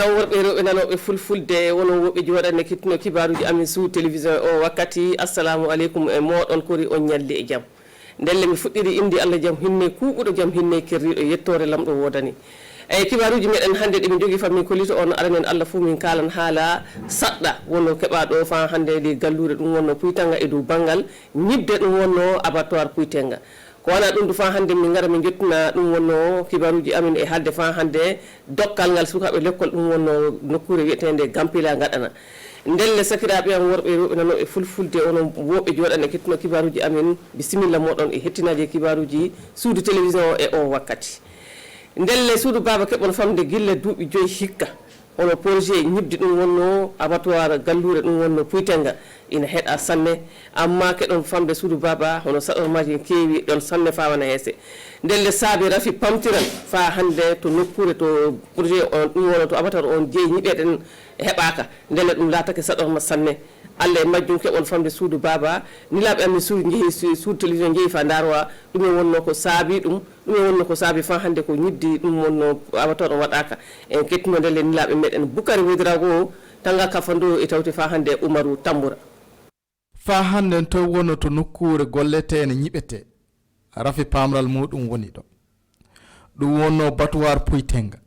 on worɓe rewɓe nanoɓe fulfulde wono woɓe jooɗanne kettino kibaruji amin sous télévision o wakkati assalamu aleykum e moɗon kori on ñalli e jaam ndelle mi fuɗɗiri indi Allah jaam hinne kuuɓuɗo jaam hinne kerriɗo yettore lamɗo wodani eyyi kibaruji meɗen hannde ɗemin jogui fammin kolito on aranen Allah fo min kalan haala saɗɗa wonno keɓaɗo fa hannde ɗi gallure ɗum wonno puytanga e dow banggal ñibde ɗum wonno abattoir puytenga ko wona ɗum fa hannde min gara min jettina ɗum wonno kibaruji amin e haalde fa hannde dokkal ngal sukaɓe l'école ɗum wonno nokkure wiyetede Gampila gaɗana ndelle sakiraɓe am worɓe rewɓe nanoɓe fulfulde onon woɓe jooɗane kettino kibaruji amin bisimilla moɗon e hettinaji kibaruji suudu télévision o e o wakkati ndelle suudu baba keɓon famde guille duuɓi 5 hikka hono projet ñibde ɗum wonno abattoir gallure ɗum wonno puytenga ina heeɗa sanne amma keɗon famde suudu baba hono saɗormaji keewi ɗon sanne fawana heese ndelle saabi rafi pamtiral fa hande to nokkure to projet on ɗum wonno to abattoir on jeeyi ñiɓeɗen heɓaka ndelle ɗum laatake saɗorma sanne Allah e majjum keɓon famde suudu baba nilaɓe amin suudu jeehi suudu télévision jeeyi fa darwa ɗum e wonno ko saabi ɗum e wonno ko saabi fa hande ko ñibdi ɗum wonno abattoir o waɗaka en kettino ndelle nilaɓe meɗen Boukary Wodirago o tanga kafando e tawte fa hande Oumarou Tamboura fa hande to wonno to nokkure gollete ne ñiɓete rafi pamral muɗum woni ɗo ɗum wonno abattoir puytenga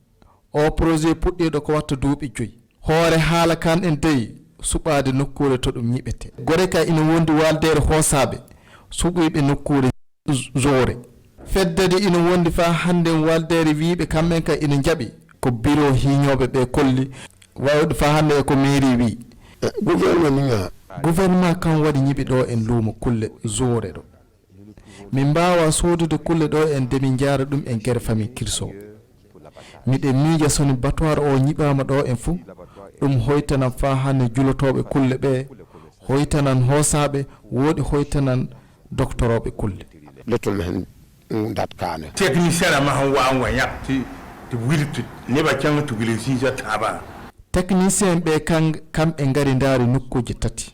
o projet puɗɗiɗo ko watta duuɓi 5 hoore haala kan en deyi suɓade nokkure to ɗum ñiɓete gore ka ina wondi waldere hoosaɓe suɓuyɓe nokkure zoore feddede ina wondi fa hande waldere wiiɓe kamɓen ka ina jaaɓi ko bureau hiñoɓe ɓe kolli wawde fa hande ko mairie wi gouvernement kan waɗi ñiɓi ɗo en luumo kulle zoore ɗo min mbawa sodude kulle ɗo en de min jara ɗum en guere famille kirso miɗen miija soni abattoir o ñiɓama ɗo en fuu ɗum hoytanan fa hande julotoɓe kulle ɓe hoytanan hoosaɓe woodi hoytanan doctoroɓe kulle letol men dat kane technicien ma han wa an yapti to wirti neba can to gilesi ja taba technicien ɓe kamɓe ngari ndaari nokkuji 3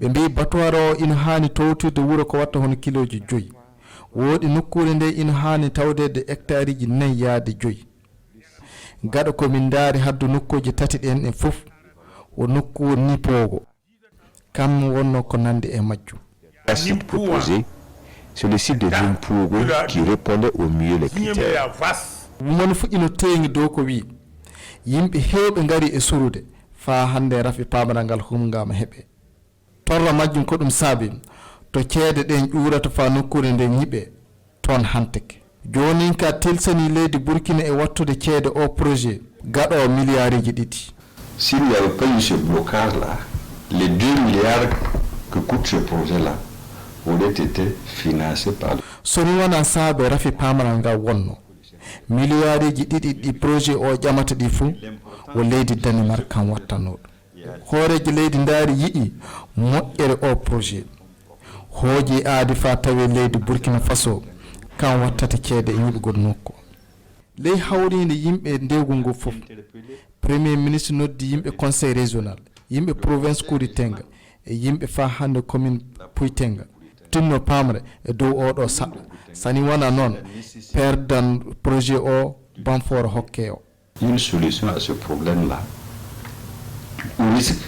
ɓe mbi abattoir o ina hani towtirde wuuro ko watta hono kiloji 5 woodi nokkure nde ina hani tawdede hectare ji 4 yaade 5 gaɗa komin daari haddu nokkuji 3 ɗen e fof o nokkuwo Nipogo kam wonno ko nande e majjum site proposé sur le site de Nipogo qui répondait au mieux les critères mon fuɗɗino teŋi dow ko wi yimɓe heewɓe ngari e surude fa hande rafi pamaral ngal humgama heɓe torla majjum ko ɗum saabi to ceede ɗen ƴuurata fa nokkure nde ñiɓe toon hanteke joni ka telsani leydi Burkina e wattude ceede o projet gaɗo milliards ji 2. S'il n'y avait pas eu ce blocage là, les 2 milliards que coûte ce projet là auraient été financés par soni wona saabe rafi pamaral ngal wonno milliards ji 2 ɗi projet o ƴamata ɗi fuu o leydi Danemark kan wattanoɗo hooreji leydi ndaari yiɗi moƴƴere o projet hooji aadi fa tawi leydi Burkina Faso kan wattata ceede e ñiɓugol nokku ley hawrinde yimɓe ndewgu ngu fof premier ministre noddi yimɓe conseil régional yimɓe province Kuuritenga e yimɓe fa hande commune Puytenga tinno pamre e dow oɗo saɗɗa sani wona noon perdan projet o Banfora hokke o une solution à ce problème là au risque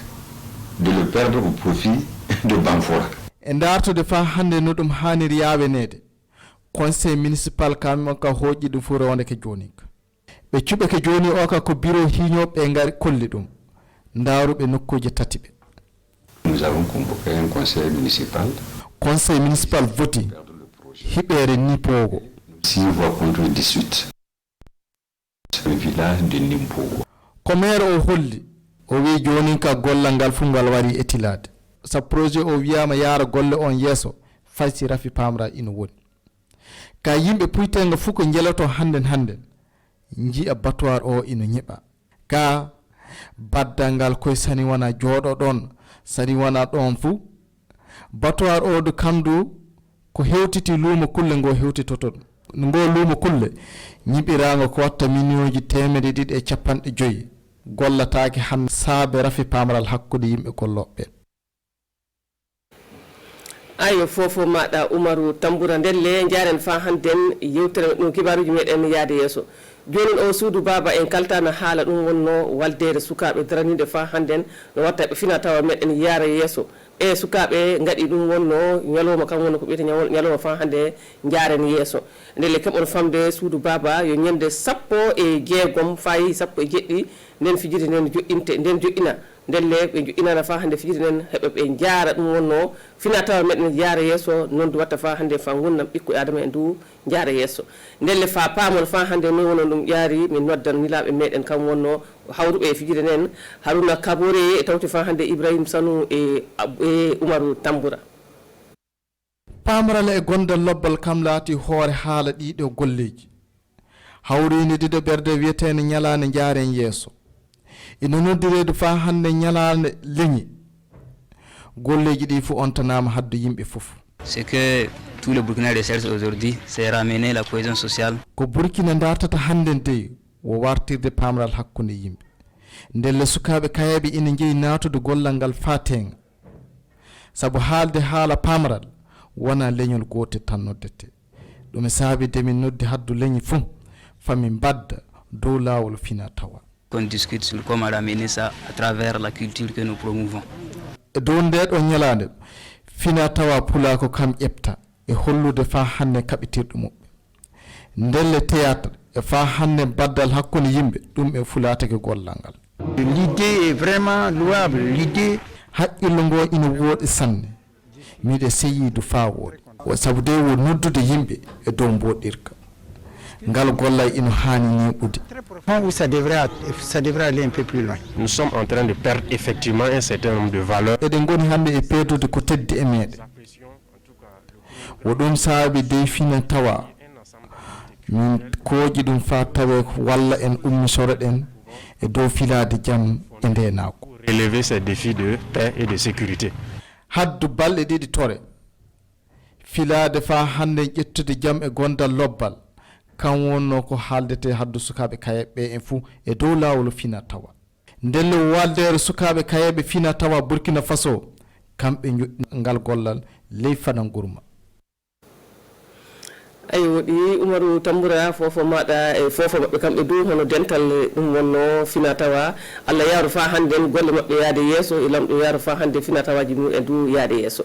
de le perdre au profit de Banfora e dartude fa hande no ɗum haniri yawenede conseil municipal kamɓe ka hooƴi ɗum fu rewndeke joni ɓe cuɓeke joni o ka ko bureau hiñoɓe ngari kolli ɗum ndaaruɓe nokkuji 3 ɓe nous avons convoqué un conseil municipal voti hiɓere Nipogo 6 voix contre 18 le village de Nipogo ko maire o holli o wi joni ka gollal ngal fu ngal wari etilade sa projet o wiyama yaara golle on yeeso faysi rafi pamra ina woni ka yimɓe Puytenga fu ko jeelato handen jiiya abattoir o ina ñiɓa ka baddal ngal koye sani wona jooɗo ɗon sani wona ɗon fuu abattoir o do kamdu ko hewtiti luumo kulle ngo hewtitoto ngo luumo kulle ñiɓirago ko watta million ji 250 gollatake han saabe rafi pamral hakkude yimɓe golloɓe ayo fofo maɗa Oumarou Tamboura ndelle jaren fa hannden yewtere ɗum kibaruji meɗen yaade yeeso joni o suudu baba en kaltano haala ɗum wonno waldere sukaɓe daranide fa hannden no watta ɓe fina tawa meɗen yaara yeeso e sukaɓe gaɗi ɗum wonno ñalowma kam wonno ko ɓiyete ñalowma fa hannde jaren yeeso ndelle keɓon famde suudu baba yo ñande 16 fayi 17 nden fijirde nden joƴinte nden joƴina ndelle ɓe joƴinana fa hannde fijirde nden heɓe ɓe jaara ɗum wonno fina tawa meɗen yaara yeeso noon du watta fa hannde fa gurdam ɓikko adama en du jaara yeeso ndelle fa paamon fa hannde no wono ɗum ƴaari min noddan nilaɓe meɗen kam wonno hawruɓe e fijirde nden Haruna Kabore e tawti fa hannde Ibrahima Sanu e Umaru Tamboura. pamral e gondal lobbal kam laati hoore haala ɗiɗo golleji hawrini dido ɓerde wiyetene ñalande jaaren yeeso ina noddireedu fa hannde ñalande leñi golleji ɗi fu on tanama haddu yimɓe fof. C'est que tout le Burkina recherche aujourd'hui, c'est ramener la cohésion sociale. Ko Burkina dartata hannde nde wo wartirde pamral hakkunde yimɓe ndelle sukaɓe kayeɓe ina jeeyi natude gollal ngal fatenga sabu haalde haala pamral wona leñol gotel tan noddete ɗum e saabide min noddi haddu leñi fuu famin badda dow lawol fina tawa. Qu'on discute sur comment ramener ça à travers la culture que nous promouvons. E dow ndeɗo ñalande fina tawa pula ko kam ƴefta e hollude fa hannde kaɓitirɗo muɓɓe ndelle théâtre e fa hannde baddal hakkunde yimɓe ɗum e fulatake gollal ngal. L'idée est vraiment louable. L'idée haqqillo ngo ina wooɗi sanne miɗe seyidu fa wooɗi sabu de wo noddude yimɓe e dow mboɗirka ngal gollal ina haani neɓude. ça devrait aller un peu plus loin. Nous sommes en train de perdre effectivement un certain nombre de valeurs. eɗen goni hannde e peedude ko teddi e meɗen wo ɗum saabi dey fina tawa min kooƴi ɗum fa tawe walla en ummisoro ɗen e dow filade jaam e ndenako. Relever ces défis de paix et de sécurité. haddu balɗe ɗiɗi tore filade fa hannde ƴettude jaam e gondal lobbal kan wonno ko haaldete haddu sukaɓe kayeɓe en fuu e dow lawol fina tawa ndelle waldere sukaɓe kayeɓe fina tawa Burkina Faso kamɓe joƴƴi ngal gollal ley fana gurma. ayi woɗi Umaru Tamboura fofo maɗa e fofo maɓɓe kamɓe du hono dental ɗum wonno fina tawa Allah yaaru fa hannde golle maɓɓe yaade yeeso e lamɗo yaaru fa hannde fina tawaji mumen du yaade yeeso.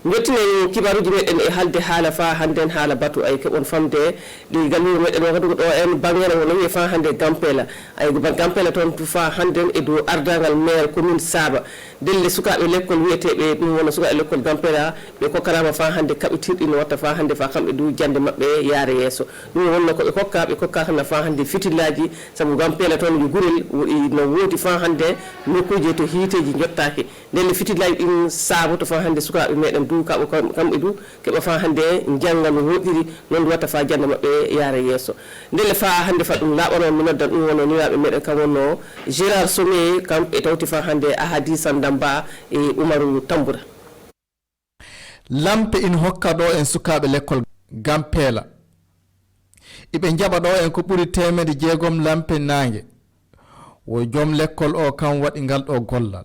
jottinen kibaruji meɗen e halde haala fa hannden haala batu ay keɓon famde ɗi galluure meɗen waɗugo ɗo en bangere wono wiye fa hannde Gampela ay Gampela toon tu fa hannden e dow ardangal maire commune Saba delle sukaɓe l'école wiyeteɓe ɗum wona sukaɓe l'école Gampela ɓe kokkanama fa hannde kaɓitirɗi no watta fa hannde fa kamɓe du jande maɓɓe yaare yeeso ɗum wonno koɓe kokka ɓe kokkatana fa hannde fitillaji sabu Gampela toon yo gurel no woodi fa hannde nokkuji to hiiteji jottaki delle fitillaji ɗin saaboto fa hannde sukaɓe meɗen du kamɓe du keɓa fa hannde jangga no woɗɗiri noon watta fa jande maɓɓe yaara yeeso ndelle fa hannde fa ɗum laaɓano mi noddan ɗum wonno niraɓe meɗen kam wonno Gérard Somé kam e tawti fa hannde Ahadisa Damba e Umaru Tamboura. lampe ina hokka ɗo en sukaɓe l'école Gampela iɓe jaɓa ɗo en ko ɓuri 600 lampe nangue wo joom l'école o kam waɗi ngal ɗo gollal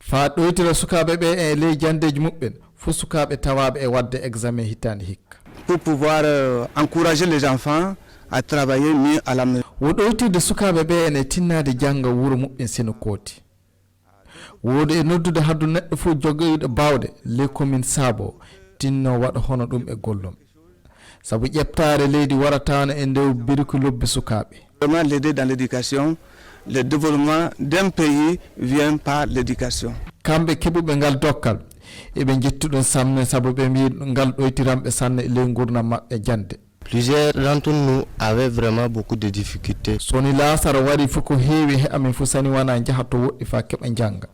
fa ɗoytira sukaɓe ɓe e ley jandeji muɓɓen fo sukaɓe tawaɓe e wadde examen hittande hikka pour pouvoir encourager les enfants à travailler mieux à la maison. wo ɗoytirde sukaɓe ɓe ene tinnade jangga wuuro muɓɓen seno kooti woodi e noddude haddu neɗɗo fof jogoyɗo bawde ley commune Sabo tinno waɗa hono ɗum e gollum sabu ƴeftare leydi waratano e ndew birki lobbi sukaɓe. Vraiment l'aider dans l'éducation, le développement d'un pays vient par l'éducation. kamɓe keɓuɓe ngal dokkal eɓe jettuɗon samne sabu ɓe mbi ngal ɗoytiranɓe sanne e ley gurdam maɓɓe jande. Plusieurs d'entre nous avaient vraiment beaucoup de difficultés. soni laasara waɗi fof ko heewi he amin fof sani wona jaha to woɗɗi fa keɓa janga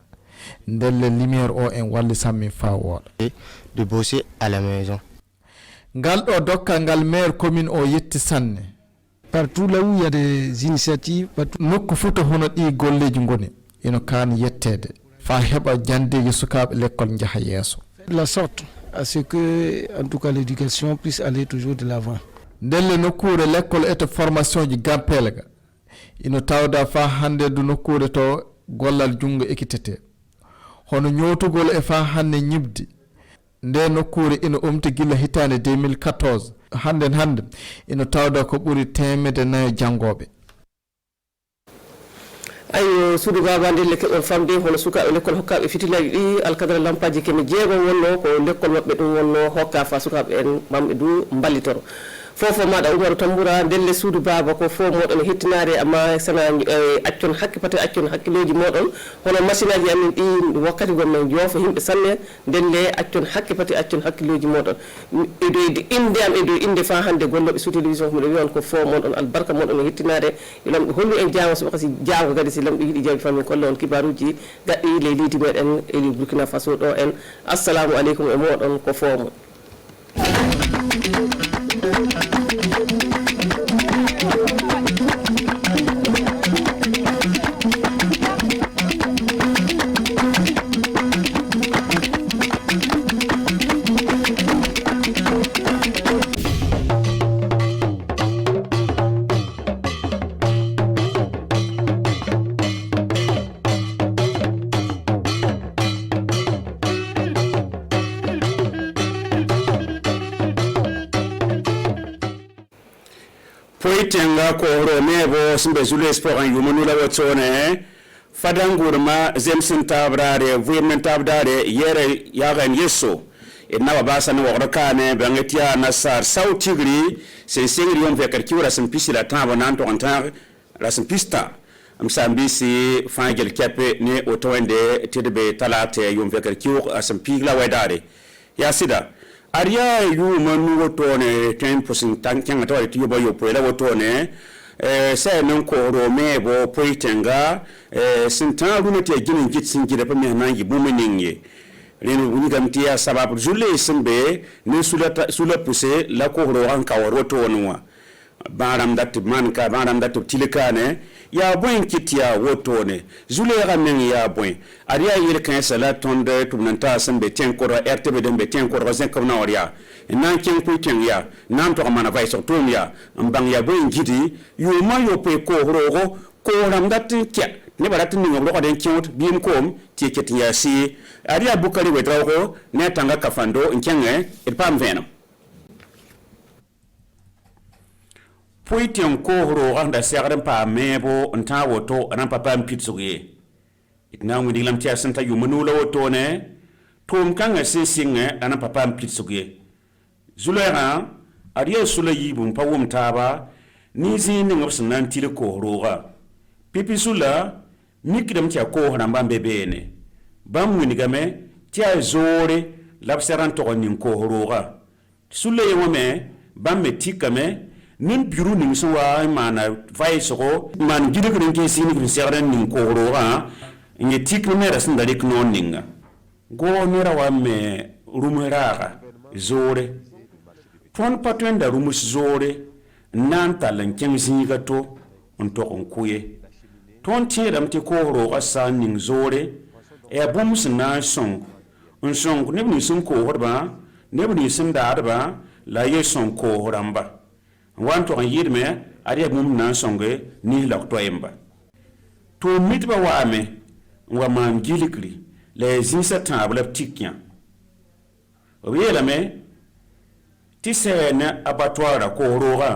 ndelle lumiére o en walli sammin fa wooɗa De bosser à la maison. ngal ɗo dokkal ngal maire commune o yetti sanne. Partout là où il y a des initiatives, nokku fof to hono ɗi golleji ngoni ino kaani yettede fa heɓa jandeji sukaɓe l'école jaha yeeso. de la sorte à ce que en tout cas l'éducation puisse aller toujours de l'avant. ndelle nokkure l'école eto formation ji Gampela ga ino tawda fa hande du nokkure to gollal jungo ekkitete hono ñootugol e fa hande ñibdi nde nokkure ino omti gilla hitande 2014 hande ino tawda ko ɓuri 400 janggoɓe ayo suudu baba nde lekkol famde hono sukaɓe lekkol hokkaɓe fitilaji ɗi alkadara lampaji keme jeegom wonno ko lekkol mabɓe ɗum wonno hokka fa sukaɓe en mamɓe du ballitoro fofo maɗa Umaru Tamboura ndelle suudu baba ko fo moɗon hettinare amma sana accon hakke pate accon hakkiloji moɗon hono machine aji amin ɗi wakkati gonno joofa yimɓe sanne ndelle accon hakke pate accon hakkiloji moɗon edoyde inde am edoy inde fa hande golloɓe sous télévision ko miɗo wiyon ko fo moɗon albarka moɗon hettinare lamɓe hollu en jaama so kasi jaango kadi si lamɓe yiiɗi jawi famin kolla on kibaruji gaɗɗi le leydi meɗen e Burkina Faso ɗo en assalamu aleykum e moɗon ko fomo poitenga ko romebo simbe zule sport en yumunu la wotone fadangurma zemsin tabrare vuyemen tabrare yere yagan yeso inna babasa no wakane bangetia nasar sautigri se singri yom vekar kiura simpisi la tamba nanto antar la simpista amsambisi fangel kepe ne otowende tidbe talate yom vekar kiura asimpigla wedare ya sida aria yu manu wotone 10% tanken atwa tiyo boyo poela wotone se men ko rome bo poitenga sintan runa te ginin gitsin gida pa me nangi bumeninge renu buni gamtia sababu jule sembe ne sula pousse la ko ro an ka wotone baram dat man ka baram dat tilikane ya boin kitia wotone zule ramen ya boin aria yir kan sala tonde tumnanta sembe ten ko rtb dembe ten ko rozen comme na oria nan ken ko ken ya nan to mana vai so tum ya mbang ya boin gidi yo ma yo pe ko rogo ko ram dat kya ne barat ni ngolo ko den kiot bim kom ti keti ya si aria bukari wetrago ne tanga kafando nkenge et pam venam poitian ko horo anda segaren pa mebo nta woto anan papa mpitsuge itna ngudi lam tia santa yumunu la woto ne tom kanga sinsinge anan papa mpitsuge zulera ariyo sula yibum pa wum taba ni zini ngobs nan tile ko horo ga pipi sula mikidam tia ko hana mbambe bene bam ngini game tia zore labseran to nin ko horo ga sula yewame bam metikame nin biru ning so wa mana vai so man gidu ko ngi sini ko segran ning ko roga ngi tik ne rasin da lik non ninga go nira wa me rumeraga zore ton patwen da rumus zore nan talan kem zinga to on to on kuye ton tiram ti ko roga san ning zore e bum sna song on song ne ni sun ko horba ne ni sun da arba la ye son ko horamba wanto an yidme ari mum nan songe ni lakto emba to mitba waame wa man gilikri les zinsa table tikya obiyela me tisena abattoir ko roga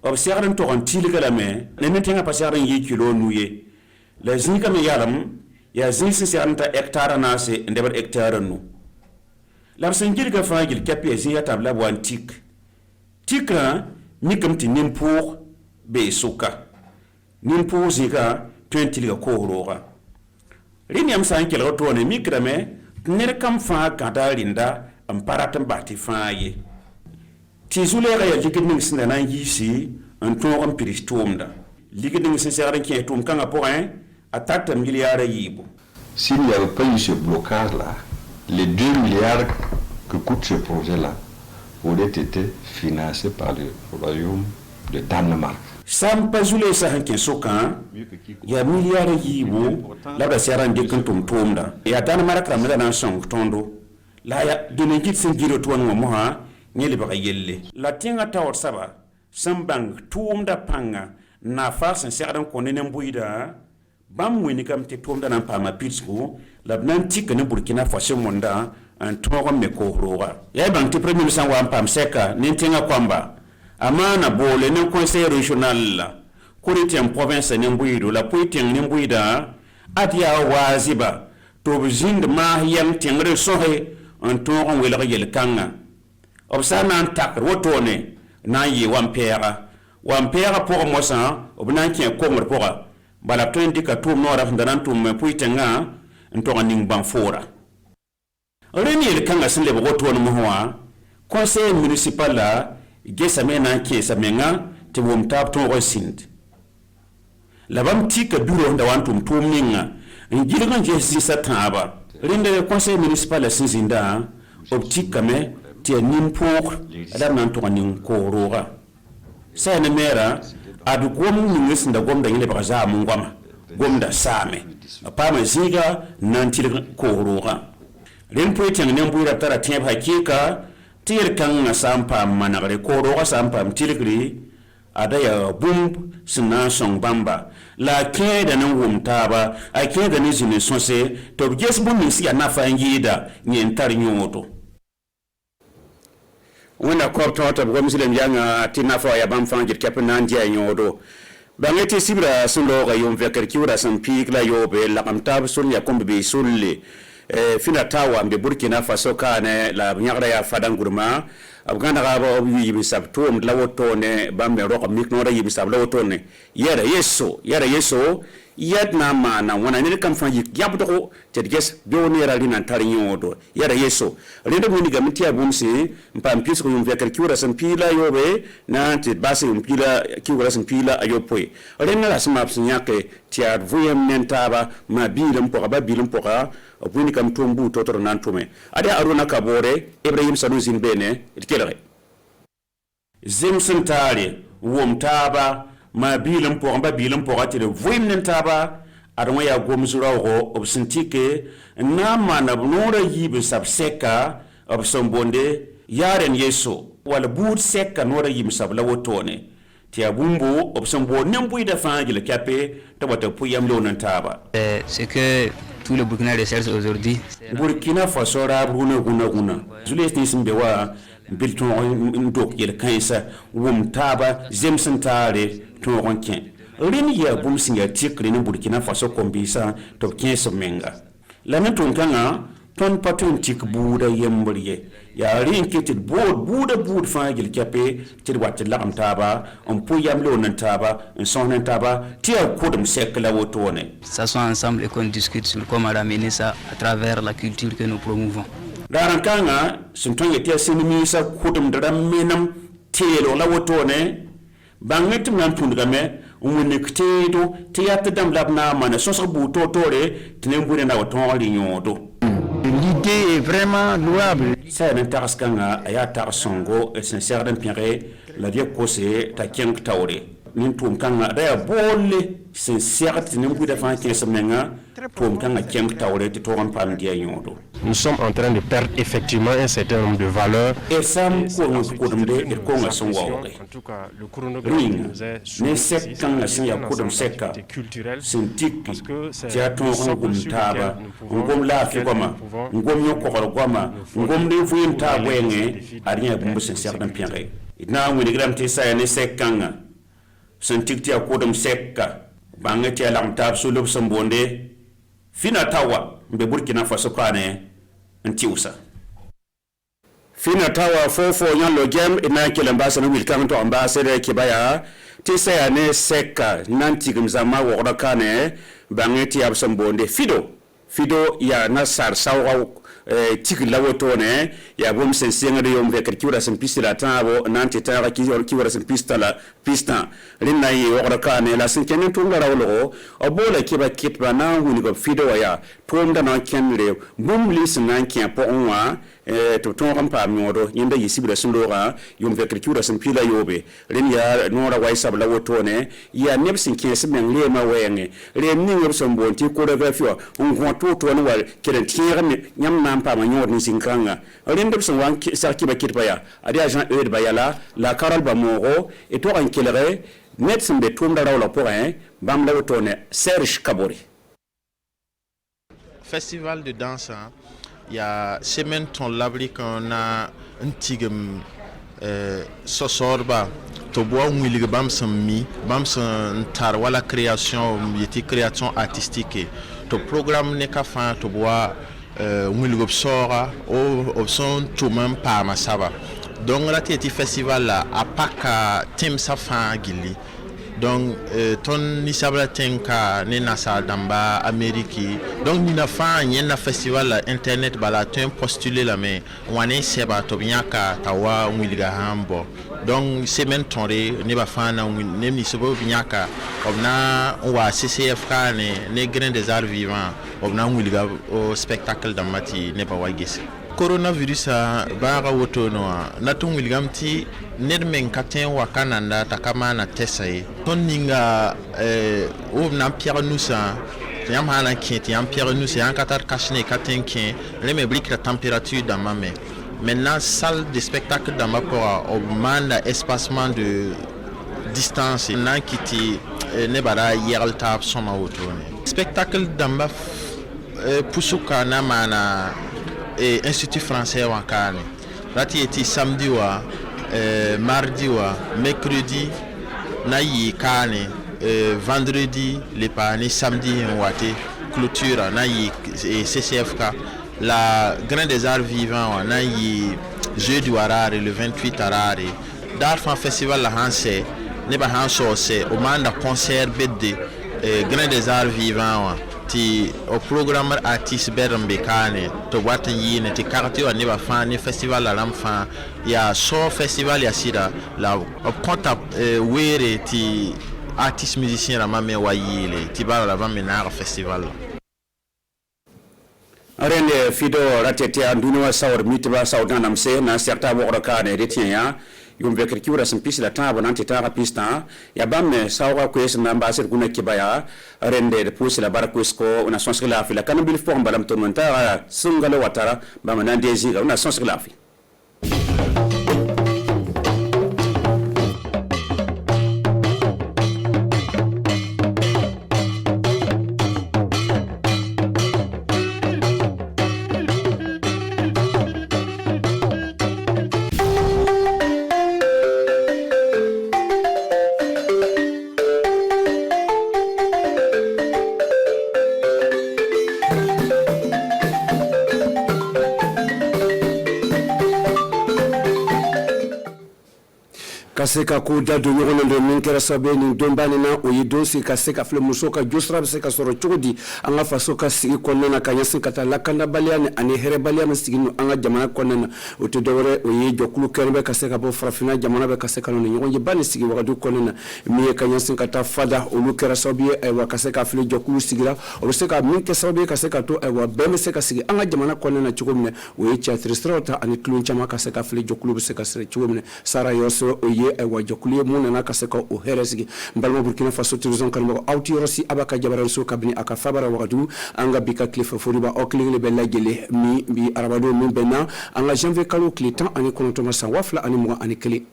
observan to an tiligala me ne tenga pasaran yi kilo nuye les zinka me yalam ya zinsa santa hectare na se ndebar hectare nu la sengilga fagil kapi ziya tabla bo antik tikra mikam ti nimpour be suka nimpour zika 20 liga ko roga rini am san kelo to ne mikrame ner kam fa kata rinda am paratam bati faye ti zule ga ya ligidning sinda nan yisi an to am piristomda ligidning sin seran ki tum kanga point attaque milliards yibo. S'il n'y avait pas eu ce blocage là, les 2 milliards que coûte ce projet là aurait été financé par le royaume de Danemark. Sampa zule sa hankin sokan ya miliyara yibo labda siaran dikin tumtumda ya Danemark ramela nan song tondo la ya dunengit sin giro tuwan mo ha nyeli baka yelle la tinga tawar saba sambang tumda panga na farsan siaran konenen buida bam weni kam te tumda nan pama pitsku labnan tikene Burkina Faso monda an togo me ko roga ya bang te premier ministre wa pam seka nintinga kwamba amana bole ne conseil régional Kuritian province Nimbuido, la Puitian Nimbuida, Adia Waziba, Tobzind Mahiam Tingre Sohe, un tour will real kanga. Obsanan tak rotone, Nayi Wampera pour Mossa, Obnanki Comer Pora, Balaptendika two nora Dantum Puitenga, and Toraning Banfora. Reni Kanga Sinde Roton Moa, Conseil municipal la, Gessamena Kesamenga, Tewum Tap Ton Rosint. La bam tika duro da wantum tuminga ngirgan je sisa taba rinde conseil municipal sinzinda optika me tie nimpok adam nan to nin korora sai na mera adu gom ningis nda gom da yele bakaza mun gom da same apa ma ziga nan til korora ren poeten ne mbura tara tiep hakika tir kan na sampa managre korora sampa mtilgri adaya bumb sina song bamba la keda nan wumtaba a keda ni zini sonse to ges bun si na fangida ni entar nyoto wona ko to go muslim yanga tina fa ya bam fangir kapna ndia nyodo bangeti sibra sundo ga yom veker kiura san pik la yobe la kamtab sun ya kombe be sulle fina tawa mbe Burkina Faso kane la nyagra ya fadangurma abganda ga ba obi bisab to la wotone bambe ro kamik no ra yibisab la wotone yara yeso yadna mana wana ne kam fanyi yabdo te ges bioni ra lina tarinyodo yara yeso rendo muni ga mitia bumsi mpam piso yum veker kiura san pila yobe na te base yum pila kiura san pila ayopoi rendo la smap sinyake tia vuyem nentaba ma bilam poka opuni kam tombu totor nantume ada aruna kabore Ibrahim Sanuzin bene itkele Zimson tare womtaba ma bilam poka tire vuyem nentaba adama ya gomzurawo obsintike na mana nora yibe sabseka obsombonde yaren yeso wala bud seka nora yim sabla wotone tia bumbu obsombo nembu ida fangile kape tabata puyam lonantaba c'est que tout le Burkina recherche aujourd'hui Burkina Faso ra guna jules ni simbewa bilton ndok yel kansa wum taba zemsen tare to ronken rini ya bum singa tikri ni Burkina Faso kombisa to 15 menga la meton kanga ton patun tik buda yembriye ya rin kitit buda fangil kape tir wat lagam taba on puyam lo nan taba on sonnen taba tia kodum sekla wotone ça sont ensemble et qu'on discute sur comment ramener ça à travers la culture que nous promouvons daran kanga sunton yetia sinimi sa kodum dram menam telo la wotone bangetum nan tundgame umunektedo tiat dam labna mana soso buto tore tinembure na wotonli nyodo. L'idée est vraiment louable. C'est un tarskanga aya tarsongo et sincère d'empiré la vie cause ta kenk taure nintum kanga da bolle sincère tinembure da fan kesemenga tum kanga kenk taure ti toron pam dia nyodo. Nous sommes en train de perdre effectivement un certain nombre de valeurs. Et ça, en tout cas, le chronogramme nous est culturel parce que c'est ce sur lequel nous pouvons Ntiusa fina tawa fofo nyalo gem ina kila mbasa no wilkam to ambassador kibaya tisa ya ne seka nanti gmzama wora kane bangeti absambonde fido ya nasar sawa tikla wotone ya bom sensenga de yom veker kiura sen pistila tabo nanti tara kiura sen pista rinna yi wora kane la sen kenen tunga rawlo obola kiba kitba na huni go fido ya tomda na kenre bum listen nan kien po onwa to ton rampa miodo yinda yisibra sundora yom veker kiura sen pila yobe rin ya nora waisa bla wotone ya nebsin kien semen lema wenge ren ni webson bonti ko da vafio on ko to no wal kelen tiere nyam na pa ma nyor ni sinkanga rin son wan sarki ba kitba ya adi agent eud ba yala la carol ba moro et to ran kelere netsin be tomda rawla pour bam la wotone Serge Kabori. Festival de danse, il y a semaine ton labri qu'on a un tigre sosorba to boa wili bam mi bam san tar wala création yeti création artistique to programme ne ka fa to boa wili go sora o son to même pas masaba donc la ti festival la apaka thème sa fa gili donc ton ni sabla tenka ne nasa damba Amérique donc ni na fa na festival internet bala ten postuler la mais wane seba to biaka tawa wiliga hambo donc semaine tonre ne ba fa na ne ni sebo biaka obna wa CCF ka ne grain des arts vivants obna wiliga au spectacle damati ne ba wagisi coronavirus bara woto no na tun wilgamti nedmen katen wakananda takama na tesai ton ninga o na pierre nusa yam hala kiti yam pierre nusa yan katar kashne katen kin le meblik la température dans ma main maintenant salle de spectacle dans ma pora obmanda espacement de distance na kiti ne bara yeral tab soma woto spectacle dans ma pusuka na mana et Institut français wakane rati eti samedi wa mardi wa mercredi na yi kane vendredi le pani samedi wate clôture na yi CCFK la Grain des Arts Vivants wa na yi jeudi warare le 28 arare darfan festival la hanse ne ba hanso se o manda concert bedde Grain des Arts Vivants wa ti au programme artiste bermbe kane to watan yi ne ti karate wa ne ba fa ni festival la lamfa ya so festival ya sida la konta were ti artiste musicien la mame wa yile ti ba la ba menar festival arende fido ratete anduno wa sawr mitba sawdan namse na certa bo kane retien ya yum vekr kiura simpisi la tabo nanti tara pista ya bamme sawra kwes na mbasir kuna kibaya rende de pusi la barakwesko una sonsi la fi la kanabil form balam tonmenta sungalo watara bama nandezi una sonsi la fi kaseka ko da do yogono ndo min kera sabe ni dombani na o yidosi kaseka fle musoka josra seka soro chodi anga fasoka sigi konnena kanyasi kata lakanda baliane ani here baliane sigino anga jamana konnena o to dore o yi jokulu kerbe kaseka bo frafina jamana be kaseka no nyogonje bani sigi wagadu konnena mi kanyasi kata fada o lu kera sabe e wa kaseka fle jokulu sigira o seka min ke sabe kaseka to e wa beme seka sigi anga jamana konnena chugomne o yi chatristrota ani kluncha ma kaseka fle jokulu seka sere chugomne sara yoso o yi wa jokuli mun na kaseka o heresigi mbalma Burkina Faso tourism kan mo auti rosi abaka jabaran so kabni aka fabara wagadu anga bika klifa foriba o klingle bella gele mi bi arabado min bena anga janvier kalo klitan ani konoto masa wafla ani mo ani kli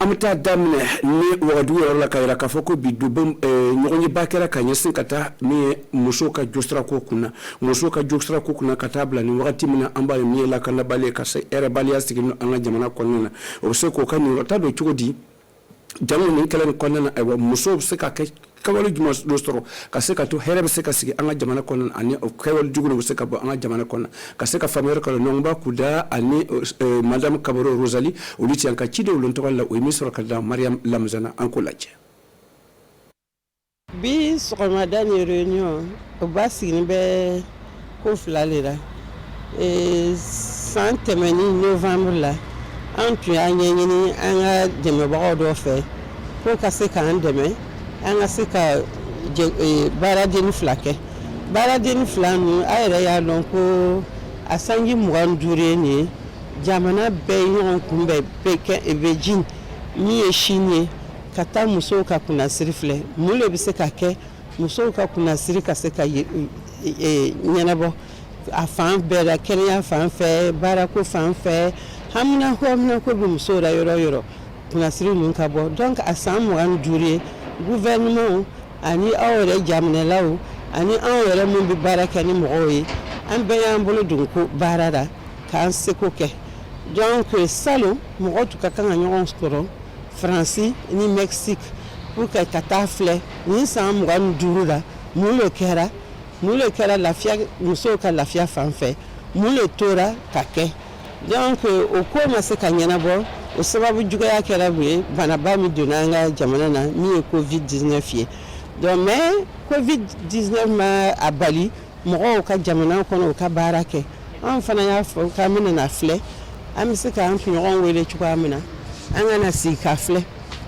amta damne ni wagadu la kayra ka foko bi dubum nyogonye bakera kanyesin kata mi musoka jostra ko kuna katabla ni wakati mina ambale mi la kana bale ka se ere bale yastigi anga jamana konnena o se ko kan ni tado chugodi jamu ni kala konnena ay muso se ka kawal juma dostoro ka se ka to herebe se ka sigi anga jamana konnena ani o kawal jugulo se ka bo anga jamana konna ka se ka famere ka nongba kuda ani madame Kabaro Rosalie o liti anka chide ulon to wala o emisoro kada Mariam Lamzana ankolaje bi sokoma dani réunion o basi ni be ko flalera santemani novembre la antu anyeni anga deme ba do fe ko ka se ka andeme anga se ka baradeni flake baradeni flanu ayre ya lonko asangi mugandure ni jamana be yon kumbe peke evejin ni eshine kata muso ka kuna sirifle mule bise ka ke muso ka kuna siri ka se ka nyenabo afan bera kenya fan fe barako fan fe hamna ko bi muso da yoro kuna siri nun ka bo donc asam wan dure gouvernement ani awre jamne law ani awre mun bi baraka ni moyi an bayan bolo dunko barada kan se ko ke donc salon mo to ka kan nyon skoro Faransi ni Mexique pour que ka taa filɛ nin san 25 la mun le kɛra lafiya musow ka lafiya fan fɛ mun le tora ka kɛ donc o ko ma se ka ɲɛnabɔ o sababu juguya kɛra mun ye banaba min donna an ka jamana na min ye covid-19 ye donc mais covid-19 ma a bali mɔgɔw ka jamana kɔnɔ u ka baara kɛ an fana y'a fɔ k'an bɛna filɛ an bɛ se k'an kunɲɔgɔn wele cogoya min na an kana sigi ka filɛ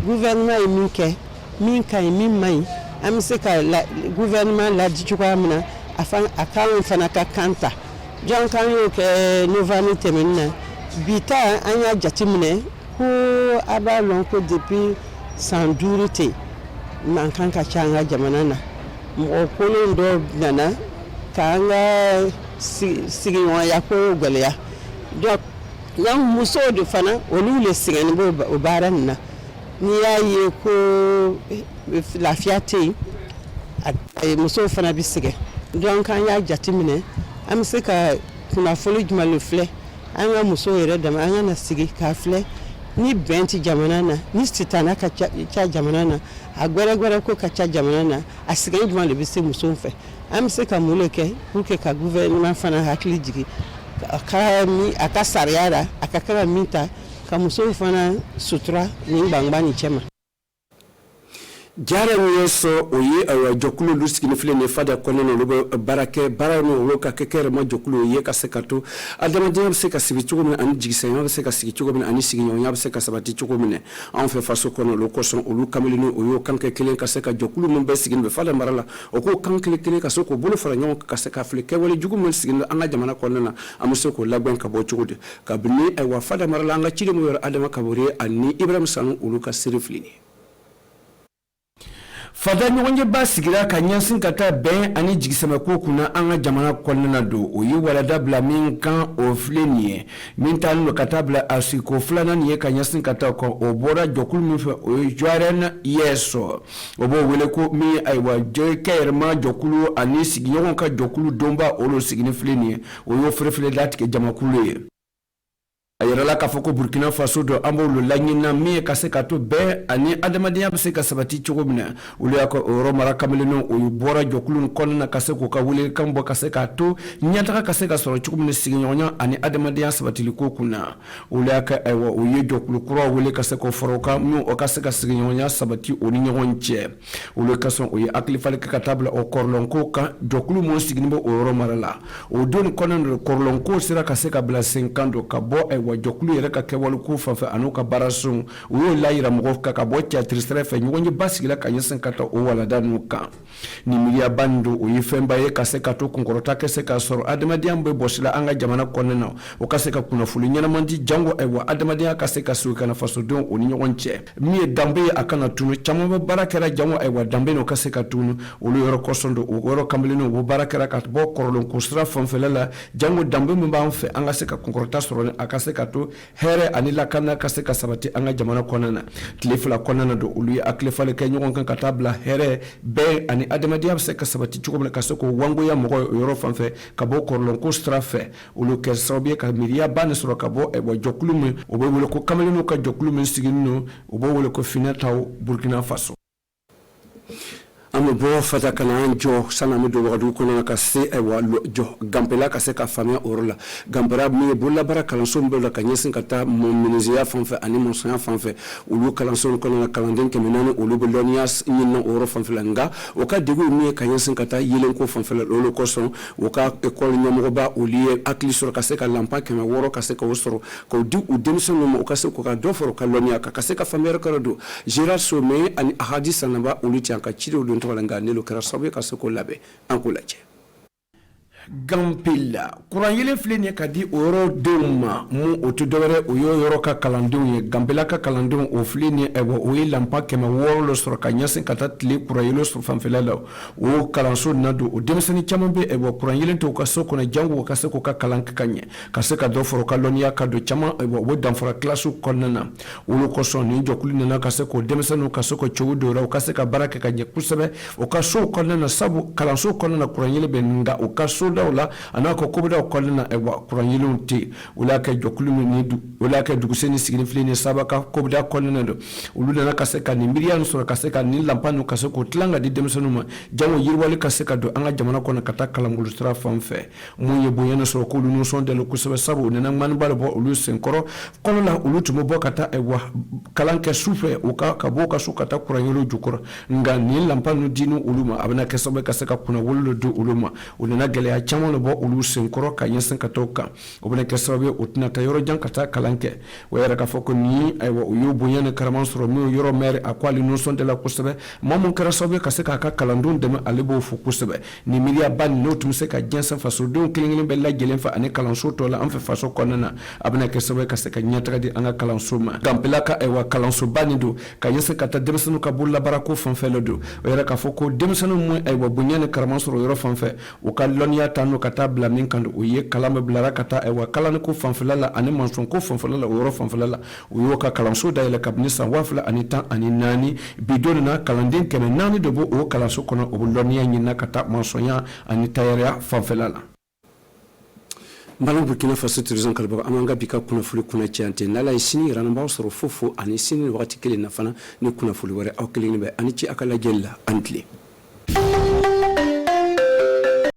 gouvernement ye min kɛ min ka ɲi min man ɲi an bɛ se ka gouvernement ladi cogoya min na a k'anw fana ka kan ta donc k'an y'o kɛ novembre tɛmɛnen na bi ta an y'a jateminɛ ko a b'a lɔn ko depuis san 5 tɛ man kan ka ca an ka jamana na mɔgɔ kolon dɔ nana k'an ka sigiɲɔgɔnya ko gɛlɛya donc yan musow de fana olu le sɛgɛnnen b'o o baara nin na n'i y'a ye ko lafiya tɛ yen musow fana bɛ sɛgɛn donc an y'a jateminɛ an bɛ se ka kunnafoni jumɛn le filɛ an ka musow yɛrɛ dama an kana sigi k'a filɛ ni bɛn tɛ jamana na ni sitana ka ca jamana na a gwɛrɛgwɛrɛ ko ka ca jamana na a sɛgɛn jumɛn de bɛ se musow fɛ an bɛ se ka mun le kɛ pour que ka gouvernement fana hakili jigin a ka sariya la a ka kan ka min ta ka musow fana sutura nin gbangba nin cɛ ma. Jara min ye sɔn o ye jɔkulu olu sigini filɛ nin ye fada kɔnɔna na olu bɛ baara kɛ baara min olu ka kɛ yɛrɛma jɔkulu ye ka se ka to adamadenya bɛ se ka sigi cogo min ani jigisɛnya bɛ se ka sigi cogo min ani sigiɲɔgɔnya bɛ se ka sabati cogo min anw fɛ faso kɔnɔ olu kosɔn olu kamalen o y'o kan kɛ kelen ka se ka jɔkulu min bɛ sigini bɛ fada mara la o k'o kan kelen ka se k'o bolo fara ɲɔgɔn kan ka se ka fili kɛwale jugu min sigini an ka jamana kɔnɔna na an bɛ se k'o labɛn ka bɔ cogo di kabini wa fada mara la an ka ciden min yɔrɔ Adama Kabore ani Ibrahima Sanu olu ka seri fili fada ɲɔgɔn ye ba sigira ka ɲɛsin ka taa bɛn ani jigisɛmɛko kunna an ka jamana kɔnɔna don o ye walada bila min kan o filɛ nin ye min taalen don ka taa bila a sigiko filanan nin ye ka ɲɛsin ka taa kɔ o bɔra jɔkulu min fɛ o ye Joaren Yeso o b'o wele ko min ayiwa kɛyɛrɛma jɔkulu ani sigiɲɔgɔn ka jɔkulu donba olu sigini filɛ nin ye o y'o fereferɛ datigɛ jamakulu ye a yɛrɛla k'a fɔ ko Burkina Faso dɔ an b'olu laɲinina min ye ka se ka to bɛɛ ani adamadenya bɛ se ka sabati cogo min na olu y'a ka o yɔrɔ mara kamalenw o bɔra jɔkulu kɔnɔna na ka se k'u ka welekan bɔ ka se k'a to ɲɛtaga ka se ka sɔrɔ cogo min na sigiɲɔgɔnya ani adamadenya sabatiliko kunna olu y'a ka ayiwa o ye jɔkulu kuraw wele ka se k'o fara o kan min o ka se ka sigiɲɔgɔnya sabati o ni ɲɔgɔn cɛ olu ka sɔn o ye hakilifali kɛ ka taa bila o kɔrɔlɔnko kan jɔkulu mun sigini bɛ o yɔrɔ mara la o don kɔnɔna na kɔrɔlɔnko sera ka se ka bila sen kan don ka bɔ ayiwa jɔkulu yɛrɛ ka kɛwale ko fanfɛ an'u ka baara sɔn u y'o layira mɔgɔw kan ka bɔ cɛtiri sira fɛ ɲɔgɔn ye ba sigila ka ɲɛsin ka taa o walada ninnu kan ni miliyaba nin don o ye fɛnba ye ka se ka to kunkɔrɔta ka se ka sɔrɔ adamadenya bɛ bɔsila an ka jamana kɔnɔna na o ka se ka kunnafoni ɲɛnaman di jango ayiwa adamadenya ka se ka sigi kana fasodenw o ni ɲɔgɔn cɛ min ye danbe ye a kana tunu caman bɛ baara kɛra jango ayiwa danbe n'o ka se ka tunu olu yɔrɔ kɔsɔn don o yɔrɔ kamalenw o baara kɛra ka bɔ kɔrɔlɔnko sira fanfɛla la jango danbe min b'an fɛ an ka se ka kunkɔrɔta sɔrɔ a ka se ka to hɛrɛ ani lakana ka se ka sabati an ka jamana kɔnɔna na tile fila kɔnɔna na don olu ye hakilifali kɛ ɲɔgɔn kan ka taa bila hɛrɛ bɛɛ ani adamadenya bɛ se ka sabati cogo min na ka se k'o wangoya mɔgɔ o yɔrɔ fan fɛ ka bɔ kɔrɔlɔnko sira fɛ olu kɛ sababu ye ka miiriya ba nin sɔrɔ ka bɔ jɔkulu min o bɛ wele ko kamalenw ka jɔkulu min sigini don o bɛ wele ko Finataw Burkina Faso an bɛ bɔ fata ka na an jɔ sani an bɛ don wagadu kɔnɔ na ka se jɔ ganpela ka se ka faamuya o yɔrɔ la ganpela min ye bololabaara kalanso min bɛ la ka ɲɛsin ka taa menuisiya fan fɛ ani mɔnsɔnya fan fɛ olu kalanso kɔnɔ na kalanden 400 olu bɛ lɔnniya ɲinina o yɔrɔ fan fɛ la nka o ka degun min ye ka ɲɛsin ka taa yelenko fan fɛ la olu kosɔn o ka ekɔli ɲɛmɔgɔba olu ye hakili sɔrɔ ka se ka lanpa 600 ka se ka o sɔrɔ k'o di u denmisɛnninw ma o ka se k'o ka dɔ fara o ka lɔnniya kan ka se ka faamuyali kɛra don Gérard Somé ani Ahadi Sanaba olu cɛ an ka cidenw don tɔgɔ la nka ne lo kɛra sababu ye ka se k'o labɛn an k'o lajɛ Gampela kuran yelen filɛ nin ye ka di o yɔrɔ denw ma mun o tɛ dɔwɛrɛ o y'o yɔrɔ ka kalandenw ye Gampela ka kalandenw o filɛ nin ye o ye lanpa 600 lo sɔrɔ ka ɲɛsin ka taa tile kuran yelen sɔrɔ fanfɛla la o kalanso na don o denmisɛnnin caman bɛ kuran yelen to ka so kɔnɔ jango ka se k'o ka kalan kɛ ka ɲɛ ka se ka dɔ fara o ka lɔnniya ka don caman o bɛ danfara kilasiw kɔnɔna na olu kosɔn nin jɔkulu nana ka se k'o denmisɛnninw ka se k'o cogo dɔ la o ka se ka baara kɛ ka ɲɛ kosɛbɛ o ka so kɔnɔna na sabu kalanso kɔnɔna na kuran yelen bɛ nka o ka so dawla ana ko ko daw kolna e wa kuran yilunti wala ka jokulumi ni wala ka duguseni sigini flini sabaka ko da kolna do uluna na kaseka ni miliyan so kaseka ni lampanu kaseko tlanga di demsenuma jamu yirwali kaseka do anga jamana ko na kata kalangulu stra famfe mu yebo yana so ko lunu son de lo kusebe sabu ne nan man balo bo ulu senkoro kono la ulu tumo bo kata e wa kalanke sufe o ka bo ka su kata kuran yilu jukura nga ni lampanu dinu uluma abana kesobe kaseka kuna wulu do uluma uluna gele ya chamo bo ulu senkoro ka yensen katoka obana kesobe utna tayoro jan kata kalanke wera ka foko ni ay wa uyu bunyane karaman soro mi yoro mere akwali no son de la kusebe momo kesobe kaseka ka kalandun de alebo fu kusebe ni milia ban no tumse ka jensen faso don kilingin bella gelen fa ane kalanso to la anfe faso konana abana kesobe kaseka nyatra di anga kalanso ma gampelaka ay wa kalanso banido ka yensen kata demsenu ka bulla barako fanfelo do wera ka foko demsenu mu ay wa bunyane karaman soro yoro fanfe o ka lonya tanu kata blamin kan o ye kalame blara kata ay wa kalane ko fanfela la ane manson ko fanfela la yoro fanfela la o yo ka kalanso da ile kabnisa wafla ani tan ani nani bidon na kalandin keme nani do bo o kalanso kono o lonya nyina kata mansonya ani tayara fanfela la mbalan burkina faso tourism kalba amanga bika kuna fuli kuna chante nala isini ranamba soro fofo ani sini wakati kile nafana ni kuna fuli ware au kile ni be ani ci akala jella antli